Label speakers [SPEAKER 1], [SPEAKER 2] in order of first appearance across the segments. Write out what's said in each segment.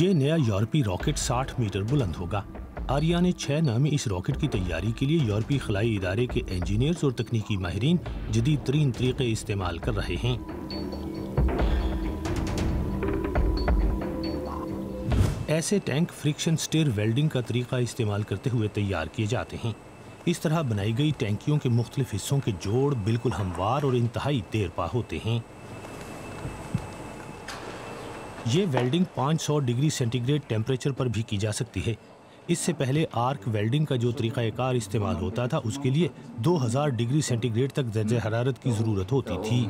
[SPEAKER 1] ये नया यूरोपीय रॉकेट 60 मीटर बुलंद होगा। आरियान 6 नामी इस रॉकेट की तैयारी के लिए यूरोपीय खलाई इदारे के इंजीनियर्स और तकनीकी माहिरीन जदीद तरीन तरीके इस्तेमाल कर रहे हैं। ऐसे टैंक फ्रिक्शन स्टिर वेल्डिंग का तरीका इस्तेमाल करते हुए तैयार किए जाते हैं। इस तरह बनाई गई टैंकियों के मुख्तलिफ हिस्सों के जोड़ बिल्कुल हमवार और इंतहाई देरपा होते हैं। ये वेल्डिंग 500 डिग्री सेंटीग्रेड टेम्परेचर पर भी की जा सकती है। इससे पहले आर्क वेल्डिंग का जो तरीक़ाकार इस्तेमाल होता था उसके लिए 2000 डिग्री सेंटीग्रेड तक दर्जे हरारत की ज़रूरत होती थी।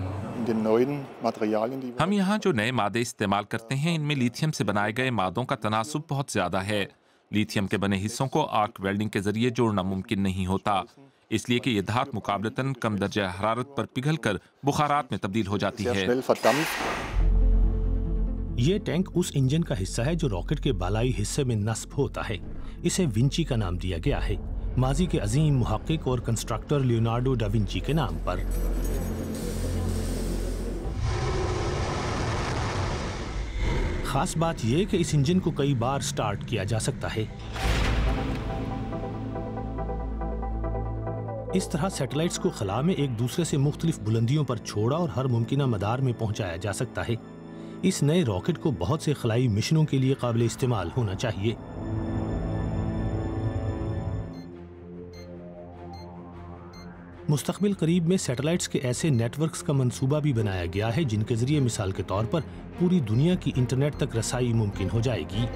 [SPEAKER 2] हम यहाँ जो नए मादे इस्तेमाल करते हैं इनमें लिथियम से बनाए गए मादों का तनासुब बहुत ज़्यादा है। लिथियम के बने हिस्सों को आर्क वेल्डिंग के जरिए जोड़ना मुमकिन नहीं होता, इसलिए कि यह धात मुकाबलतन कम दर्जा हरारत पर पिघलकर बुखारात में तब्दील हो जाती है।
[SPEAKER 1] ये टैंक उस इंजन का हिस्सा है जो रॉकेट के बालाई हिस्से में नस्ब होता है। इसे विंची का नाम दिया गया है, माजी के अजीम मुहक्किक और कंस्ट्रक्टर लियोनार्डो डा विंची के नाम पर। खास बात यह कि इस इंजन को कई बार स्टार्ट किया जा सकता है। इस तरह सैटेलाइट्स को खला में एक दूसरे से मुख्तलिफ बुलंदियों पर छोड़ा और हर मुमकिना मदार में पहुंचाया जा सकता है। इस नए रॉकेट को बहुत से खलाई मिशनों के लिए काबिल इस्तेमाल होना चाहिए। मुस्तकबिल करीब में सैटेलाइट्स के ऐसे नेटवर्क्स का मंसूबा भी बनाया गया है जिनके जरिए मिसाल के तौर पर पूरी दुनिया की इंटरनेट तक रसाई मुमकिन हो जाएगी।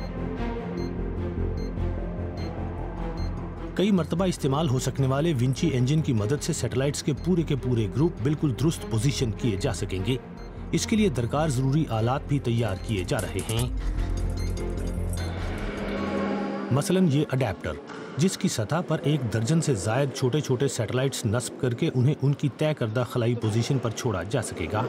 [SPEAKER 1] कई मरतबा इस्तेमाल हो सकने वाले विंची इंजन की मदद से सैटेलाइट्स के पूरे ग्रुप बिल्कुल दुरुस्त पोजीशन किए जा सकेंगे। इसके लिए दरकार जरूरी आलात भी तैयार किए जा रहे हैं। मसलन ये अडेप्टर, जिसकी सतह पर 1 दर्जन से जायद छोटे छोटे सैटेलाइट्स नस्ब करके उन्हें उनकी तय करदा खलाई पोजीशन पर छोड़ा जा सकेगा।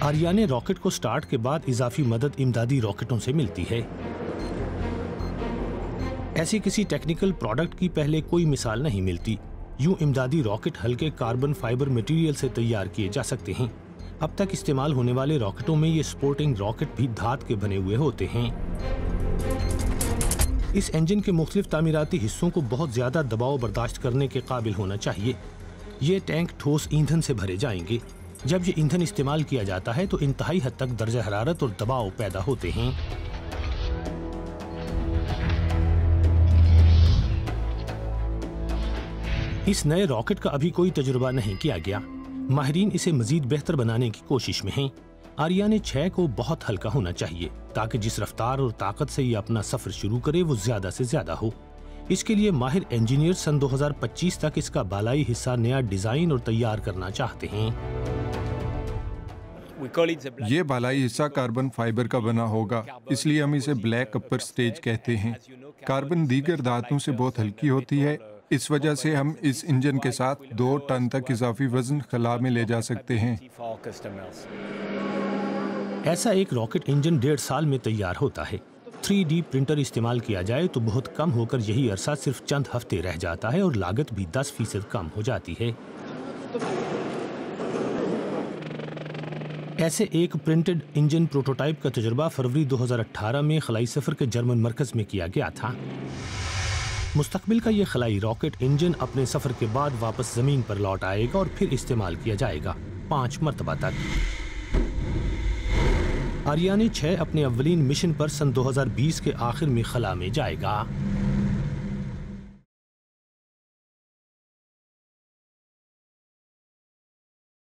[SPEAKER 1] आरियान रॉकेट को स्टार्ट के बाद इजाफी मदद इमदादी रॉकेटों से मिलती है। ऐसी किसी टेक्निकल प्रोडक्ट की पहले कोई मिसाल नहीं मिलती। यूं इमदादी रॉकेट हल्के कार्बन फाइबर मटेरियल से तैयार किए जा सकते हैं। अब तक इस्तेमाल होने वाले रॉकेटों में ये स्पोर्टिंग रॉकेट भी धात के बने हुए होते हैं। इस इंजन के मुख्तलिफ तामीराती हिस्सों को बहुत ज्यादा दबाव बर्दाश्त करने के काबिल होना चाहिए। ये टैंक ठोस ईंधन से भरे जाएंगे। जब ये ईंधन इस्तेमाल किया जाता है तो इंतहाई हद तक दर्जा हरारत और दबाव पैदा होते हैं। इस नए रॉकेट का अभी कोई तजुर्बा नहीं किया गया। माहिरीन इसे मजीद बेहतर बनाने की कोशिश में हैं। आरियान 6 को बहुत हल्का होना चाहिए ताकि जिस रफ्तार और ताकत से ये अपना सफर शुरू करे वो ज्यादा से ज्यादा हो। इसके लिए माहिर इंजीनियर सन 2025 तक इसका बालाई हिस्सा नया डिजाइन और तैयार करना चाहते हैं।
[SPEAKER 3] ये बालाई हिस्सा कार्बन फाइबर का बना होगा, इसलिए हम इसे ब्लैक अपर स्टेज कहते हैं। कार्बन दीगर धातुओं से बहुत हल्की होती है, इस वजह से हम इस इंजन के साथ 2 टन तक इजाफी वजन खला में ले जा सकते हैं।
[SPEAKER 1] ऐसा एक रॉकेट इंजन 1.5 साल में तैयार होता है। 3D प्रिंटर इस्तेमाल किया जाए तो बहुत कम होकर यही अरसा सिर्फ चंद हफ्ते रह जाता है और लागत भी 10% कम हो जाती है। ऐसे एक प्रिंटेड इंजन प्रोटोटाइप का तजुर्बा फरवरी 2018 में खलाई सफर के जर्मन मरकज में किया गया था। मुस्तकबिल का ये खलाई रॉकेट इंजन अपने सफर के बाद वापस जमीन पर लौट आएगा और फिर इस्तेमाल किया जाएगा 5 मरतबा तक। आरियान 6 अपने अव्वलीन मिशन पर सन 2020 के आखिर में खला में जाएगा।